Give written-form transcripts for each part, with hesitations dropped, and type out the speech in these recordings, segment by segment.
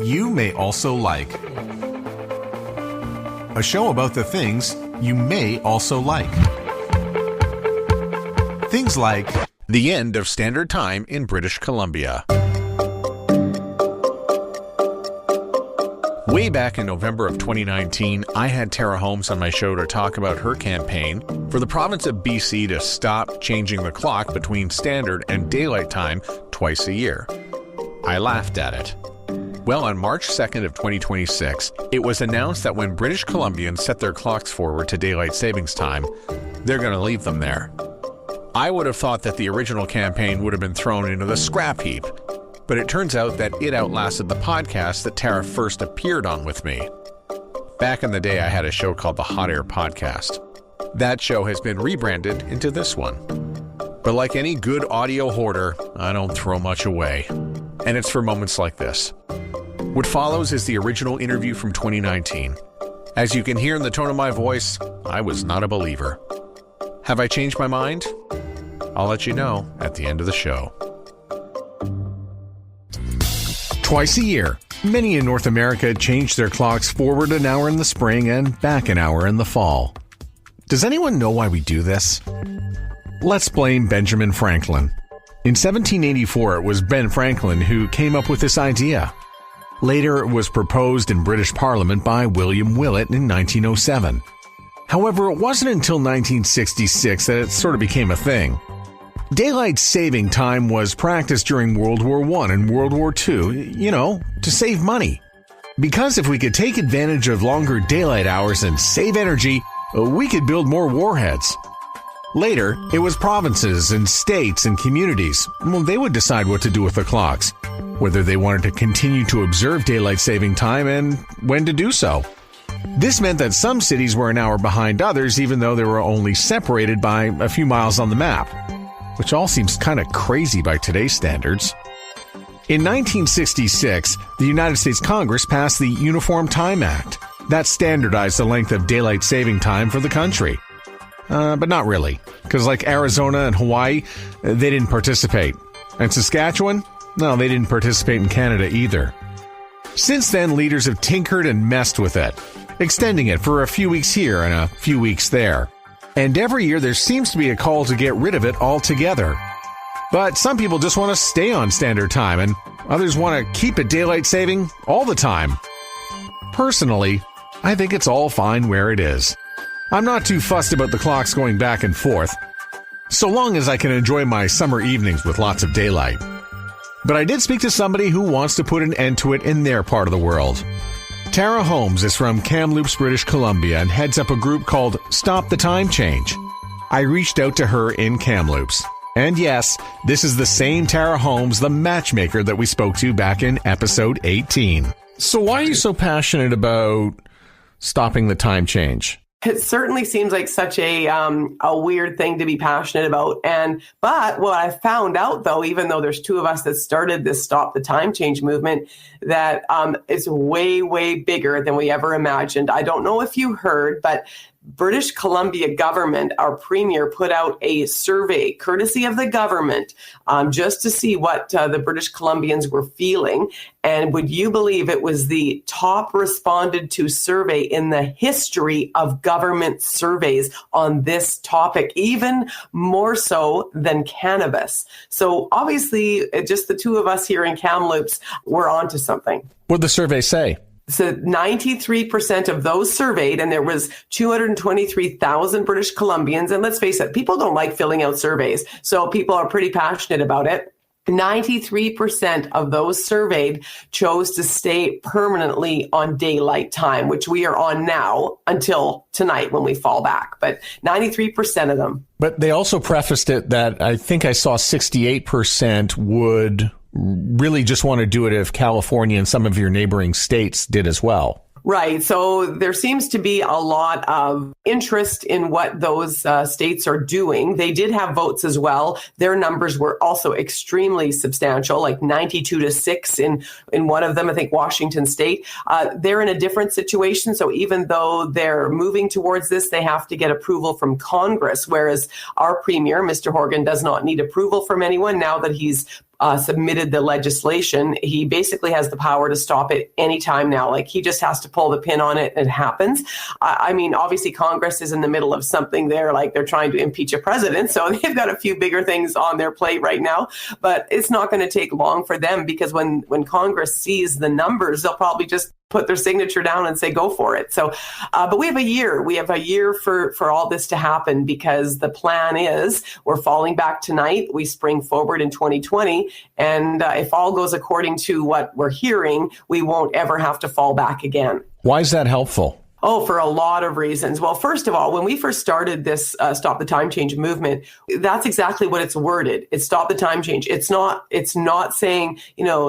you may also like. A show about the things you may also like. Things like the end of Standard Time in British Columbia. Way back in November of 2019, I had Tara Holmes on my show to talk about her campaign for the province of BC to stop changing the clock between standard and daylight time twice a year. I laughed at it. Well, on March 2nd of 2026, it was announced that when British Columbians set their clocks forward to daylight savings time, they're going to leave them there. I would have thought that the original campaign would have been thrown into the scrap heap, but it turns out that it outlasted the podcast that Tara first appeared on with me. Back in the day, I had a show called the Hot Air Podcast. That show has been rebranded into this one. But like any good audio hoarder, I don't throw much away. And it's for moments like this. What follows is the original interview from 2019. As you can hear in the tone of my voice, I was not a believer. Have I changed my mind? I'll let you know at the end of the show. Twice a year, many in North America change their clocks forward an hour in the spring and back an hour in the fall. Does anyone know why we do this? Let's blame Benjamin Franklin. In 1784, it was Ben Franklin who came up with this idea. Later, it was proposed in British Parliament by William Willett in 1907. However, it wasn't until 1966 that it sort of became a thing. Daylight saving time was practiced during World War I and World War II, to save money. Because if we could take advantage of longer daylight hours and save energy, we could build more warheads. Later, it was provinces and states and communities. Well, they would decide what to do with the clocks, whether they wanted to continue to observe daylight saving time and when to do so. This meant that some cities were an hour behind others, even though they were only separated by a few miles on the map, which all seems kind of crazy by today's standards. In 1966, the United States Congress passed the Uniform Time Act. That standardized the length of daylight saving time for the country. But not really, because like Arizona and Hawaii, they didn't participate. And Saskatchewan? No, they didn't participate in Canada either. Since then, leaders have tinkered and messed with it, extending it for a few weeks here and a few weeks there. And every year there seems to be a call to get rid of it altogether. But some people just want to stay on standard time, and others want to keep it daylight saving all the time. Personally, I think it's all fine where it is. I'm not too fussed about the clocks going back and forth, so long as I can enjoy my summer evenings with lots of daylight. But I did speak to somebody who wants to put an end to it in their part of the world. Tara Holmes is from Kamloops, British Columbia, and heads up a group called Stop the Time Change. I reached out to her in Kamloops. And yes, this is the same Tara Holmes, the matchmaker that we spoke to back in episode 18. So why are you so passionate about stopping the time change? It certainly seems like such a weird thing to be passionate about. But what I found out, though, even though there's two of us that started this Stop the Time Change movement, that it's way, way bigger than we ever imagined. I don't know if you heard, but British Columbia government, our premier, put out a survey, courtesy of the government, just to see what the British Columbians were feeling. And would you believe it was the top responded to survey in the history of government surveys on this topic, even more so than cannabis. So obviously, just the two of us here in Kamloops, we're onto something. What did the survey say? So 93% of those surveyed, and there was 223,000 British Columbians. And let's face it, people don't like filling out surveys. So people are pretty passionate about it. 93% of those surveyed chose to stay permanently on daylight time, which we are on now until tonight when we fall back. But 93% of them. But they also prefaced it that I think I saw 68% would really just want to do it if California and some of your neighboring states did as well. Right. So there seems to be a lot of interest in what those states are doing. They did have votes as well. Their numbers were also extremely substantial, like 92-6 in one of them, I think Washington State. They're in a different situation. So even though they're moving towards this, they have to get approval from Congress, whereas our premier, Mr. Horgan, does not need approval from anyone now that he's submitted the legislation, he basically has the power to stop it anytime now. Like, he just has to pull the pin on it and it happens. I mean, obviously Congress is in the middle of something there, like they're trying to impeach a president. So they've got a few bigger things on their plate right now, but it's not going to take long for them, because when Congress sees the numbers, they'll probably just put their signature down and say, go for it. So, but we have a year for all this to happen, because the plan is we're falling back tonight. We spring forward in 2020. And if all goes according to what we're hearing, we won't ever have to fall back again. Why is that helpful? Oh, for a lot of reasons. Well, first of all, when we first started this Stop the Time Change movement, that's exactly what it's worded. It's Stop the Time Change. It's not saying,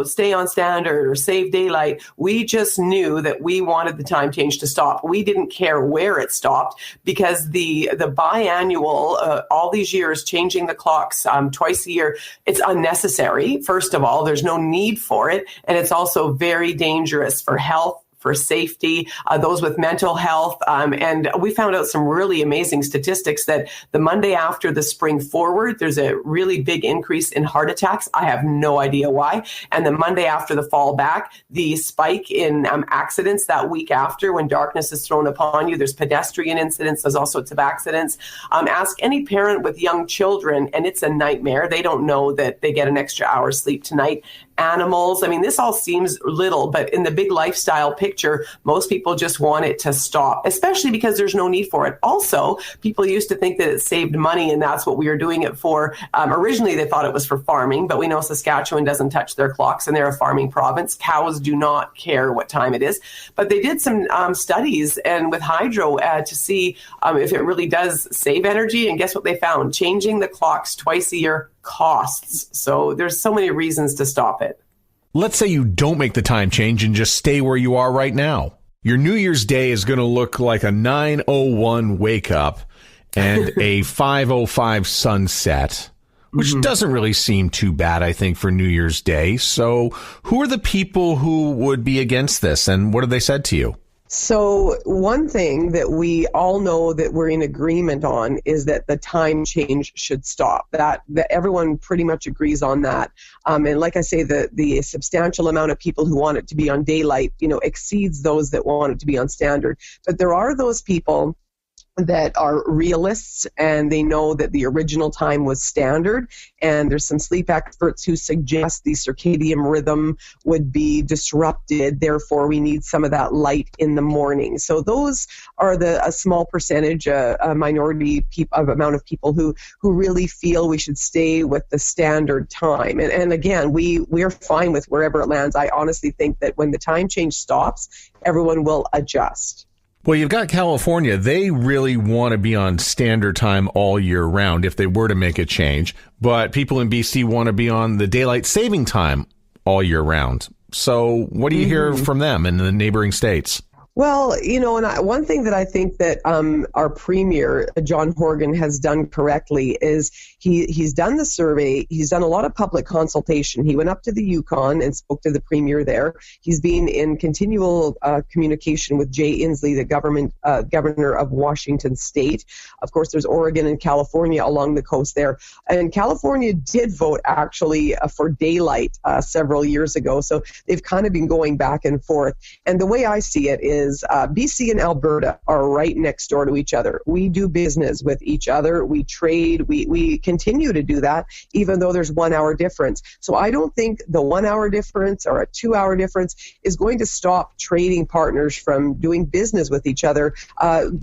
stay on standard or save daylight. We just knew that we wanted the time change to stop. We didn't care where it stopped, because the biannual, all these years, changing the clocks twice a year, it's unnecessary. First of all, there's no need for it. And it's also very dangerous for health, for safety, those with mental health. And we found out some really amazing statistics that the Monday after the spring forward, there's a really big increase in heart attacks. I have no idea why. And the Monday after the fall back, the spike in accidents that week after, when darkness is thrown upon you, there's pedestrian incidents, there's all sorts of accidents. Ask any parent with young children, and it's a nightmare. They don't know that they get an extra hour's sleep tonight. Animals. I mean, this all seems little, but in the big lifestyle picture, most people just want it to stop, especially because there's no need for it. Also, people used to think that it saved money, and that's what we were doing it for. Originally, they thought it was for farming, but we know Saskatchewan doesn't touch their clocks, and they're a farming province. Cows do not care what time it is. But they did some studies and with hydro to see if it really does save energy. And guess what they found? Changing the clocks twice a year costs. So there's so many reasons to stop it. Let's say you don't make the time change and just stay where you are right now. Your New Year's Day is going to look like a 9:01 wake up and a 5:05 sunset, which doesn't really seem too bad, I think, for New Year's Day. So who are the people who would be against this, and what have they said to you? So one thing that we all know that we're in agreement on is that the time change should stop. That everyone pretty much agrees on that. And like I say, the substantial amount of people who want it to be on daylight, exceeds those that want it to be on standard. But there are those people that are realists, and they know that the original time was standard, and there's some sleep experts who suggest the circadian rhythm would be disrupted, therefore we need some of that light in the morning. So those are a small percentage, a minority amount of people who really feel we should stay with the standard time. And again, we're fine with wherever it lands. I honestly think that when the time change stops, everyone will adjust. Well, you've got California. They really want to be on standard time all year round if they were to make a change. But people in BC want to be on the daylight saving time all year round. So what do you hear from them in the neighboring states? Well, and one thing that I think that our Premier, John Horgan, has done correctly is he's done the survey. He's done a lot of public consultation. He went up to the Yukon and spoke to the Premier there. He's been in continual communication with Jay Inslee, the governor of Washington State. Of course, there's Oregon and California along the coast there. And California did vote, actually, for daylight several years ago. So they've kind of been going back and forth. And the way I see it is BC and Alberta are right next door to each other. We do business with each other. We trade. We continue to do that, even though there's 1 hour difference. So I don't think the 1 hour difference or a 2 hour difference is going to stop trading partners from doing business with each other.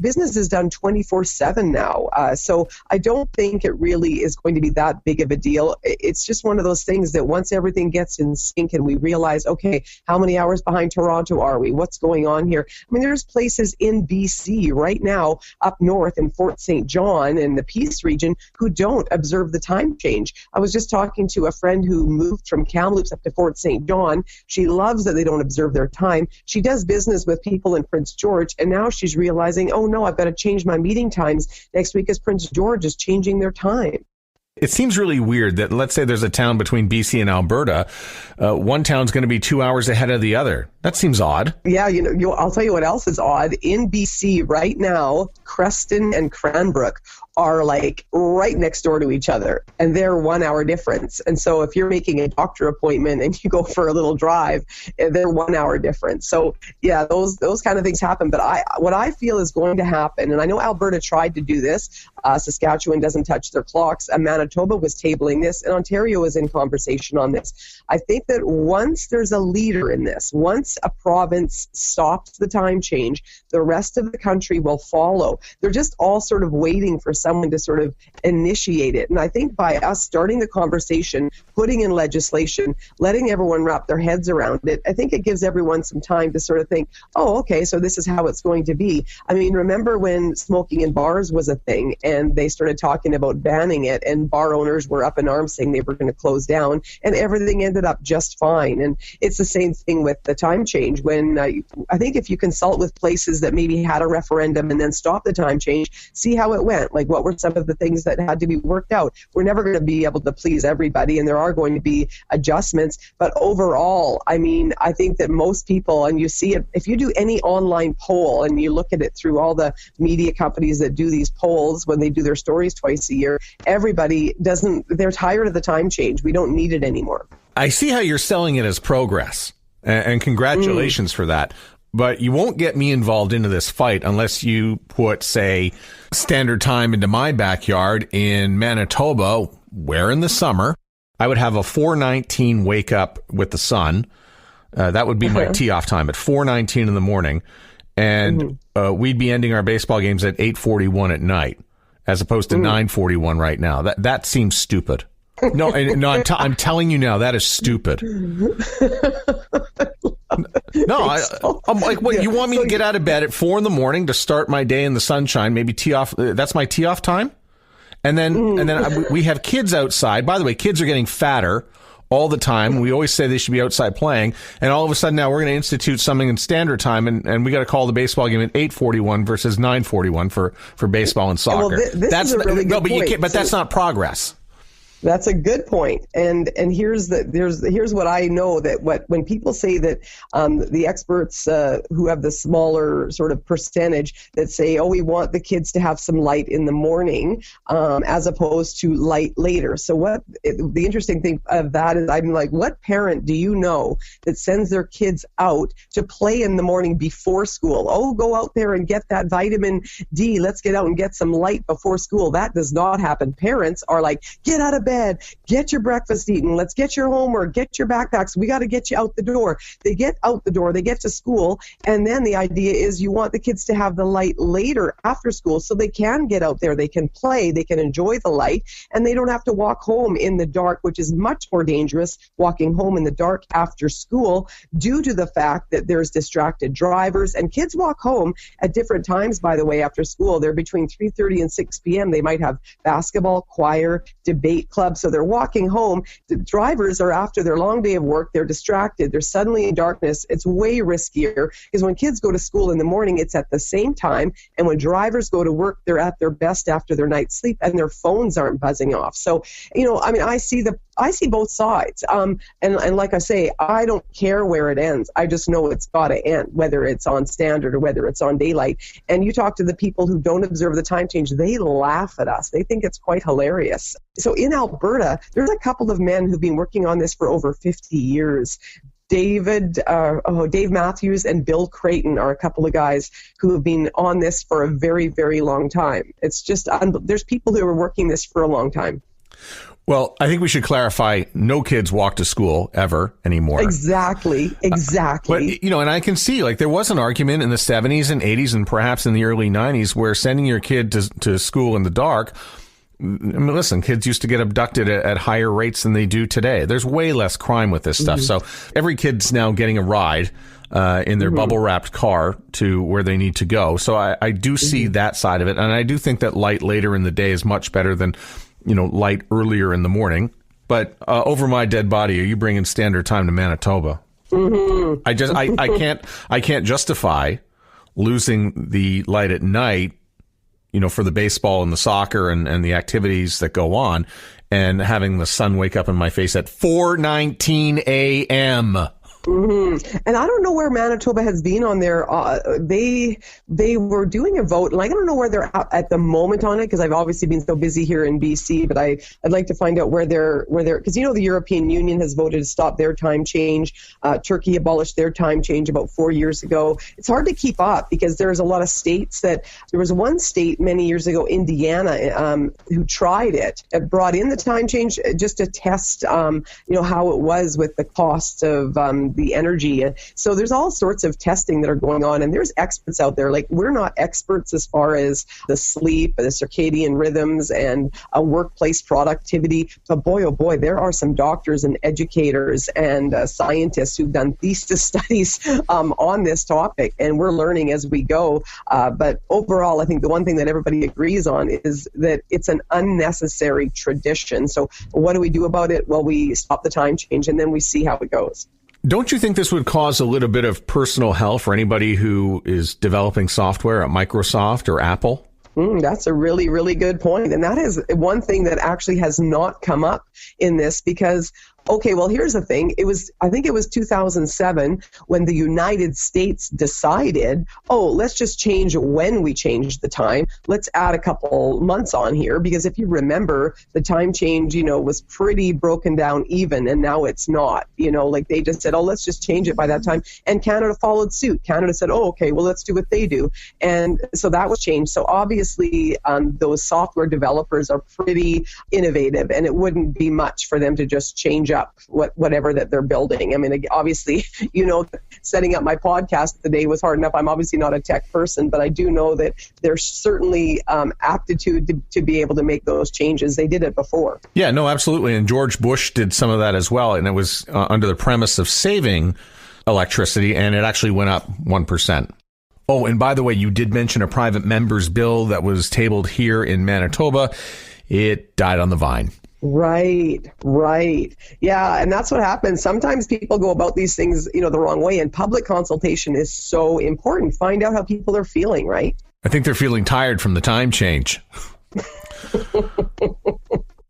Business is done 24/7 now. So I don't think it really is going to be that big of a deal. It's just one of those things that once everything gets in sync and we realize, okay, how many hours behind Toronto are we? What's going on here? I mean, there's places in BC right now up north in Fort St. John and the Peace region who don't observe the time change. I was just talking to a friend who moved from Kamloops up to Fort St. John. She loves that they don't observe their time. She does business with people in Prince George, and now she's realizing, oh no, I've got to change my meeting times next week as Prince George is changing their time. It seems really weird that, let's say there's a town between BC and Alberta. One town's going to be 2 hours ahead of the other. That seems odd. Yeah, I'll tell you what else is odd. In BC right now, Creston and Cranbrook are like right next door to each other, and they're 1 hour difference. And so if you're making a doctor appointment and you go for a little drive, they're 1 hour difference. So yeah, those kind of things happen. But what I feel is going to happen, and I know Alberta tried to do this. Saskatchewan doesn't touch their clocks. Manitoba was tabling this, and Ontario was in conversation on this. I think that once there's a leader in this, once a province stops the time change, the rest of the country will follow. They're just all sort of waiting for someone to sort of initiate it. And I think by us starting the conversation, putting in legislation, letting everyone wrap their heads around it, I think it gives everyone some time to sort of think, oh, okay, so this is how it's going to be. I mean, remember when smoking in bars was a thing and they started talking about banning it, and bar owners were up in arms saying they were going to close down, and everything ended up just fine. And it's the same thing with the time change. When I think if you consult with places that maybe had a referendum and then stopped the time change, see how it went. Like, what were some of the things that had to be worked out? We're never going to be able to please everybody, and there are going to be adjustments. But overall, I mean, I think that most people, and you see it, if you do any online poll and you look at it through all the media companies that do these polls when they do their stories twice a year, everybody they're tired of the time change. We don't need it anymore. I see how you're selling it as progress, and congratulations for that. But you won't get me involved into this fight unless you put, say, standard time into my backyard in Manitoba, where in the summer I would have a 4:19 wake up with the sun. That would be my tee-off time at 4:19 in the morning. And we'd be ending our baseball games at 8:41 at night, as opposed to 9:41 right now. That seems stupid. No, I'm telling you now, that is stupid. No, I'm like, what, you want me to get out of bed at 4 in the morning to start my day in the sunshine, maybe tee off, that's my tee off time? And then we have kids outside. By the way, kids are getting fatter all the time. We always say they should be outside playing. And all of a sudden now we're going to institute something in standard time, and we got to call the baseball game at 8:41 versus 9:41 for baseball and soccer. Well, this is a really good point. But that's not progress. That's a good point. And here's what I know, that when people say that the experts who have the smaller sort of percentage that say, oh, we want the kids to have some light in the morning as opposed to light later. So the interesting thing of that is, I'm like, what parent do you know that sends their kids out to play in the morning before school? Oh, go out there and get that vitamin D. Let's get out and get some light before school. That does not happen. Parents are like, get out of bed. Get your breakfast eaten. Let's get your homework. Get your backpacks. We got to get you out the door. They get out the door. They get to school. And then the idea is you want the kids to have the light later after school so they can get out there. They can play. They can enjoy the light. And they don't have to walk home in the dark, which is much more dangerous, walking home in the dark after school, due to the fact that there's distracted drivers. And kids walk home at different times, by the way, after school. They're between 3:30 and 6 p.m. They might have basketball, choir, debate club. So they're walking home. The drivers are, after their long day of work, they're distracted. They're suddenly in darkness. It's way riskier, because when kids go to school in the morning, it's at the same time. And when drivers go to work, they're at their best after their night's sleep, and their phones aren't buzzing off. So, I mean, I see both sides. And like I say, I don't care where it ends. I just know it's got to end, whether it's on standard or whether it's on daylight. And you talk to the people who don't observe the time change, they laugh at us. They think it's quite hilarious. So in Alberta, there's a couple of men who've been working on this for over 50 years. Dave Matthews and Bill Creighton are a couple of guys who have been on this for a very, very long time. It's just, there's people who are working this for a long time. Well, I think we should clarify, no kids walk to school ever anymore. Exactly. But, and I can see, like, there was an argument in the 70s and 80s and perhaps in the early 90s where sending your kid to school in the dark, I mean, listen, kids used to get abducted at higher rates than they do today. There's way less crime with this stuff. So every kid's now getting a ride in their bubble-wrapped car to where they need to go. So I do see that side of it. And I do think that light later in the day is much better than light earlier in the morning. But over my dead body, are you bringing standard time to Manitoba? I can't justify losing the light at night, for the baseball and the soccer and the activities that go on, and having the sun wake up in my face at 4:19 a.m. Mm-hmm. And I don't know where Manitoba has been on their. They were doing a vote, like I don't know where they're at the moment on it, because I've obviously been so busy here in BC. But I'd like to find out where they're because the European Union has voted to stop their time change. Turkey abolished their time change about 4 years ago. It's hard to keep up because there's a lot of states that there was one state many years ago, Indiana, who tried it. It brought in the time change just to test, how it was with the cost of the energy. So there's all sorts of testing that are going on, and there's experts out there. Like, we're not experts as far as the sleep, the circadian rhythms, and workplace productivity. But boy, oh boy, there are some doctors and educators and scientists who've done thesis studies on this topic, and we're learning as we go. But overall, I think the one thing that everybody agrees on is that it's an unnecessary tradition. So what do we do about it? Well, we stop the time change, and then we see how it goes. Don't you think this would cause a little bit of personal hell for anybody who is developing software at Microsoft or Apple? That's a really, really good point. And that is one thing that actually has not come up in this because, okay, well, here's the thing. I think it was 2007 when the United States decided, let's just change when we change the time. Let's add a couple months on here because if you remember, the time change, was pretty broken down even, and now it's not. Like they just said, let's just change it by that time. And Canada followed suit. Canada said, okay, well, let's do what they do. And so that was changed. So obviously, those software developers are pretty innovative, and it wouldn't be much for them to just change up whatever that they're building. I mean, obviously, setting up my podcast today was hard enough. I'm obviously not a tech person, but I do know that there's certainly aptitude to be able to make those changes. They did it before. Yeah, no, absolutely. And George Bush did some of that as well. And it was under the premise of saving electricity, and it actually went up 1%. Oh, and by the way, you did mention a private member's bill that was tabled here in Manitoba. It died on the vine. Right. Yeah, and that's what happens. Sometimes people go about these things, the wrong way, and public consultation is so important. Find out how people are feeling, right? I think they're feeling tired from the time change.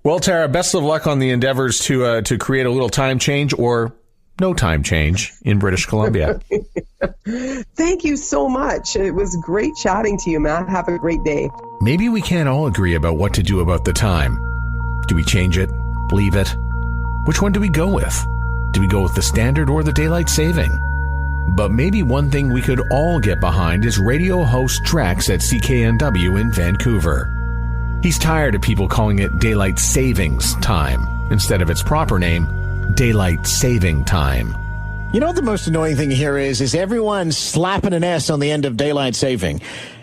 Well, Tara, best of luck on the endeavors to create a little time change or no time change in British Columbia. Thank you so much. It was great chatting to you, Matt. Have a great day. Maybe we can't all agree about what to do about the time. Do we change it? Leave it? Which one do we go with? Do we go with the standard or the daylight saving? But maybe one thing we could all get behind is radio host Drex at CKNW in Vancouver. He's tired of people calling it daylight savings time instead of its proper name, daylight saving time. You know what the most annoying thing here is everyone slapping an S on the end of daylight saving.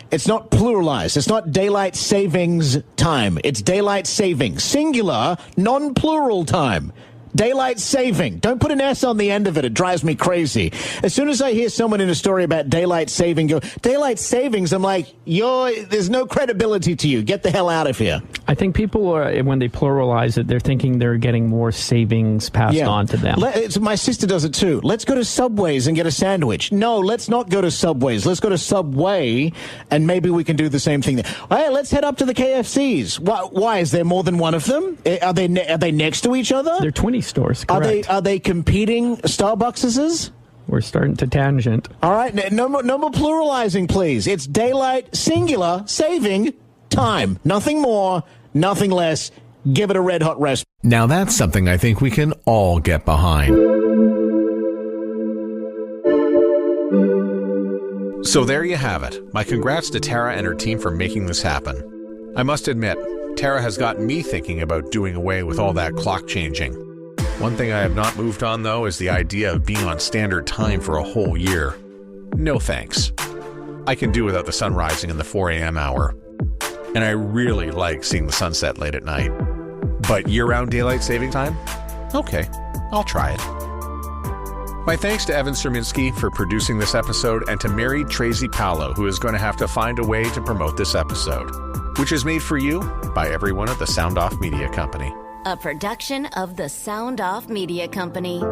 It's not pluralized. It's not daylight savings time. It's daylight saving. Singular, non-plural time. Daylight saving. Don't put an S on the end of it. It drives me crazy. As soon as I hear someone in a story about daylight saving go, daylight savings, I'm like, there's no credibility to you. Get the hell out of here. I think people are, when they pluralize it, they're thinking they're getting more savings passed on to them. My sister does it too. Let's go to Subways and get a sandwich. No, let's not go to Subways. Let's go to Subway, and maybe we can do the same thing there. Hey, let's head up to the KFCs. Why? Is there more than one of them? Are they next to each other? They're 20 stores, correct. Are they competing Starbuckses? We're starting to tangent. All right, no more pluralizing, please. It's daylight, singular, saving time. Nothing more, nothing less. Give it a red hot rest. Now that's something I think we can all get behind. So there you have it. My congrats to Tara and her team for making this happen. I must admit, Tara has gotten me thinking about doing away with all that clock changing. One thing I have not moved on, though, is the idea of being on standard time for a whole year. No thanks. I can do without the sun rising in the 4 a.m. hour. And I really like seeing the sunset late at night. But year-round daylight saving time? Okay, I'll try it. My thanks to Evan Serminski for producing this episode, and to Mary Tracy Paolo, who is going to have to find a way to promote this episode, which is made for you by everyone at the Sound Off Media Company. A production of the Sound Off Media Company.